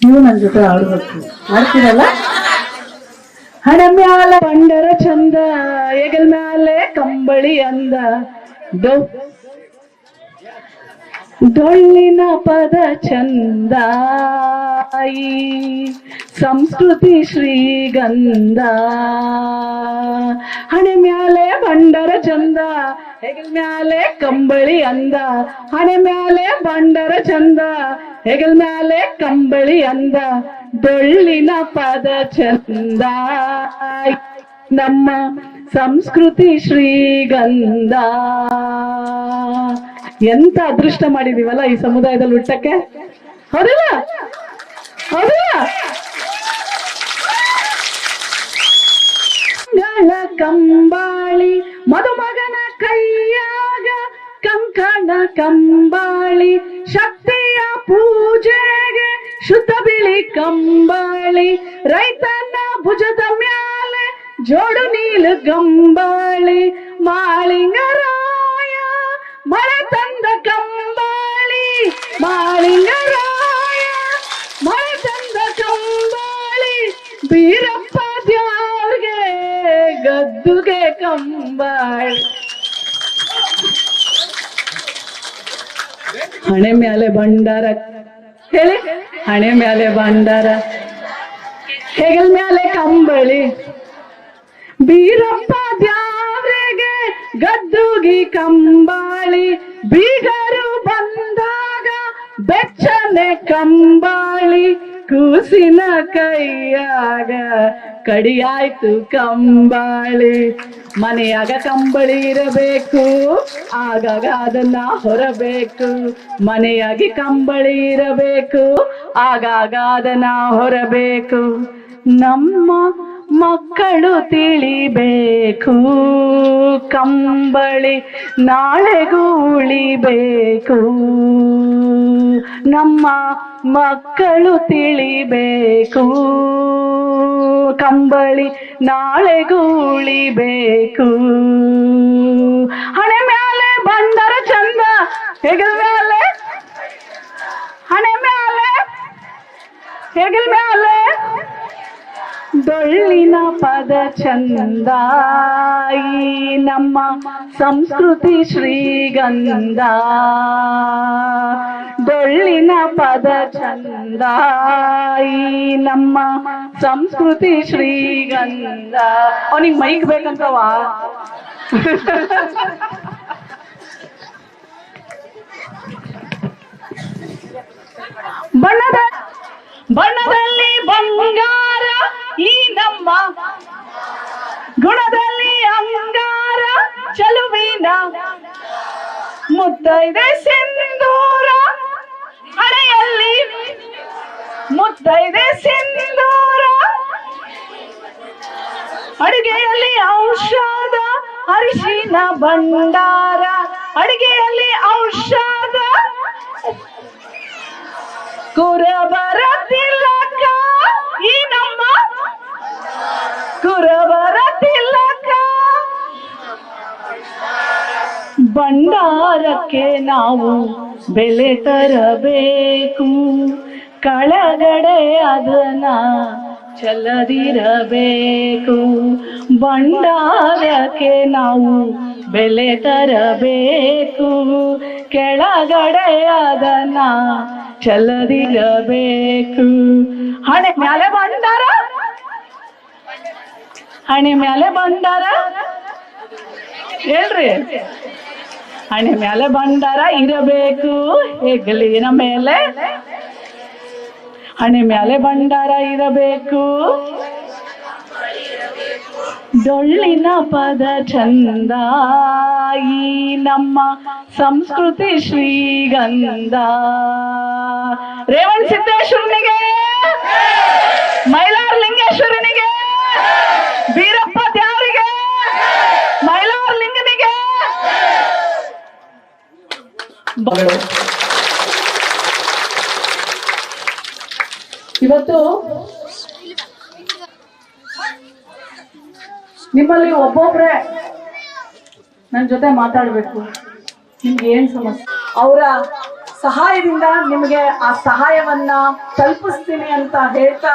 ನೀವು ನನ್ನ ಜೊತೆ ಆಡ್ಬೇಕು. ಆಡ್ತೀರಲ್ಲ? ಹಣೆ ಮ್ಯಾಲ ಬಂಡರ ಚಂದ, ಹೆಗಲ್ ಮ್ಯಾಲೆ ಕಂಬಳಿ ಅಂದ, ಡೊಳ್ಳಿನ ಪದ ಚಂದ, ಈ ಸಂಸ್ಕೃತಿ ಶ್ರೀಗಂಧ. ಹಣೆ ಮ್ಯಾಲೆ ಬಂಡರ ಚಂದ, ಹೆಗಲ್ ಮ್ಯಾಲೆ ಕಂಬಳಿ ಅಂದ, ಹಣೆ ಮ್ಯಾಲೆ ಬಂಡರ ಚಂದ, ಹೆಗಲ್ ಮ್ಯಾಲೆ ಕಂಬಳಿ ಅಂದ, ಡೊಳ್ಳಿನ ಪದ ಚಂದ, ನಮ್ಮ ಸಂಸ್ಕೃತಿ ಶ್ರೀಗಂಧ. ಎಂತ ಅದೃಷ್ಟ ಮಾಡಿದೀವಲ್ಲ ಈ ಸಮುದಾಯದಲ್ಲಿ ಹುಟ್ಟಕ್ಕೆ, ಹೌದಲ್ಲ? ಹೌದಲ್ಲ? ಕಂಬಾಳಿ ಮದುಮಗನ ಕೈಯಾಗ ಕಂಕಣ ಕಂಬಾಳಿ, ಶಕ್ತಿಯ ಪೂಜೆಗೆ ಶುದ್ಧ ಬಿಳಿ ಕಂಬಾಳಿ, ರೈತನ ಭುಜದ ಮ್ಯಾಲೆ ಜೋಡು ನೀಲು ಗಂಬಾಳಿ, ಮಾಳಿಂಗರಾಯ ಮಳೆ ತಂದ ಕಂಬಾಳಿ, ಮಾಳಿಂಗರಾಯ ಮಳೆ ತಂದ ಕಂಬಾಳಿ, ಬೀರಪ್ಪ ದ್ಯಾವ್ರಿಗೆ ಗದ್ದುಗೆ ಕಂಬಾಳಿ. ಹಣೆ ಮ್ಯಾಲೆ ಭಂಡಾರ ಹೇಳಿ, ಹಣೆ ಮ್ಯಾಲೆ ಭಂಡಾರ, ಹೆಗಲ್ ಮ್ಯಾಲೆ ಕಂಬಳಿ, ಬೀರಪ್ಪ ದ್ಯಾವ್ರಿಗೆ ಗದ್ದುಗಿ ಕಂಬಾಳಿ, ಬೀಗರು ಬಂದಾಗ ಬೆಚ್ಚನೆ ಕಂಬಾಳಿ, ಕೂಸಿನ ಕೈಯಾಗ ಕಡಿಯಾಯ್ತು ಕಂಬಾಳಿ. ಮನೆಯಾಗ ಕಂಬಳಿ ಇರಬೇಕು, ಆಗಾಗ ಅದನ್ನ ಹೊರಬೇಕು, ಮನೆಯಾಗಿ ಕಂಬಳಿ ಇರಬೇಕು, ಆಗಾಗ ಅದನ್ನ ಹೊರಬೇಕು. ನಮ್ಮ ಮಕ್ಕಳು ತಿಳಿಬೇಕು, ಕಂಬಳಿ ನಾಳೆಗೂ ಉಳಿಬೇಕು. ನಮ್ಮ ಮಕ್ಕಳು ತಿಳಿಬೇಕು, ಕಂಬಳಿ ನಾಳೆಗೂ ಉಳಿಬೇಕು. ಹಣೆ ಮ್ಯಾಲೆ ಬಂದರ ಚಂದ, ಹೆಗಲ್ ಮ್ಯಾಲೆ, ಹಣೆ ಮ್ಯಾಲೆ ಹೆಗಲ್ ಮ್ಯಾಲೆ ಡೊಳ್ಳಿನ ಪದ ಚಂದ, ಈ ನಮ್ಮ ಸಂಸ್ಕೃತಿ ಶ್ರೀಗಂಧ. ಡೊಳ್ಳಿನ ಪದ ಚಂದ, ಈ ನಮ್ಮ ಸಂಸ್ಕೃತಿ ಶ್ರೀಗಂಧ. ಅವನಿಗೆ ಮೈಕ್ ಬೇಕಂತವಾ? ಬಣ್ಣದಲ್ಲಿ ಬಂಗಾರ ಈ ನಮ್ಮ ಗುಣದಲ್ಲಿ ಅಂಗಾರ, ಚಲುವಿನ ಮುತ್ತೈದೆ ಸಿಂಧೂರ, ಹಣೆಯಲ್ಲಿ ಮುತ್ತೈದೆ ಸಿಂಧೂರ, ಅಡುಗೆಯಲ್ಲಿ ಔಷಧ ಅರಿಶಿನ ಭಂಡಾರ, ಅಡುಗೆಯಲ್ಲಿ ಔಷಧ ಕುರಬರ ತಿಲಕ, ಈ ನಮ್ಮ ಕುರಬರ ತಿಲಕ. ಭಂಡಾರಕ್ಕೆ ನಾವು ಬೆಲೆ ತರಬೇಕು, ಕೆಳಗಡೆ ಅದನ್ನ ಚೆಲ್ಲದಿರಬೇಕು. ಭಂಡಾರಕ್ಕೆ ನಾವು ಬೆಲೆ ತರಬೇಕು, ಕೆಳಗಡೆ ಅದನ್ನ ಚೆಲ್ಲದಿರಬೇಕು. ಹಣೆ ಮ್ಯಾಲೆ ಭಂಡಾರ, ಹಣೆ ಮ್ಯಾಲೆ ಭಂಡಾರ ಹೇಳ್ರಿ, ಹಣೆ ಮ್ಯಾಲೆ ಭಂಡಾರ ಇರಬೇಕು, ಹೆಗಲಿನ ಮೇಲೆ ಹಣೆ ಮ್ಯಾಲೆ ಭಂಡಾರ ಇರಬೇಕು, ಡೊಳ್ಳಿನ ಪದ ಚಂದ, ಈ ನಮ್ಮ ಸಂಸ್ಕೃತಿ ಶ್ರೀಗಂಧ. ರೇವಣ ಸಿದ್ದೇಶ್ವರನಿಗೆ, ಮೈಲಾರ ಲಿಂಗೇಶ್ವರನಿಗೆ, ಬೀರಪ್ಪ ದ್ಯಾವರಿಗೆ, ಮೈಲಾರ ಲಿಂಗನಿಗೆ. ಇವತ್ತು ನಿಮ್ಮಲ್ಲಿ ಒಬ್ಬೊಬ್ರೆ ನನ್ನ ಜೊತೆ ಮಾತಾಡ್ಬೇಕು. ನಿಮ್ಗೆ ಏನ್ ಸಮಸ್ಯೆ? ಅವರ ಸಹಾಯದಿಂದ ನಿಮಗೆ ಆ ಸಹಾಯವನ್ನ ತಲುಪಿಸ್ತೀನಿ ಅಂತ ಹೇಳ್ತಾ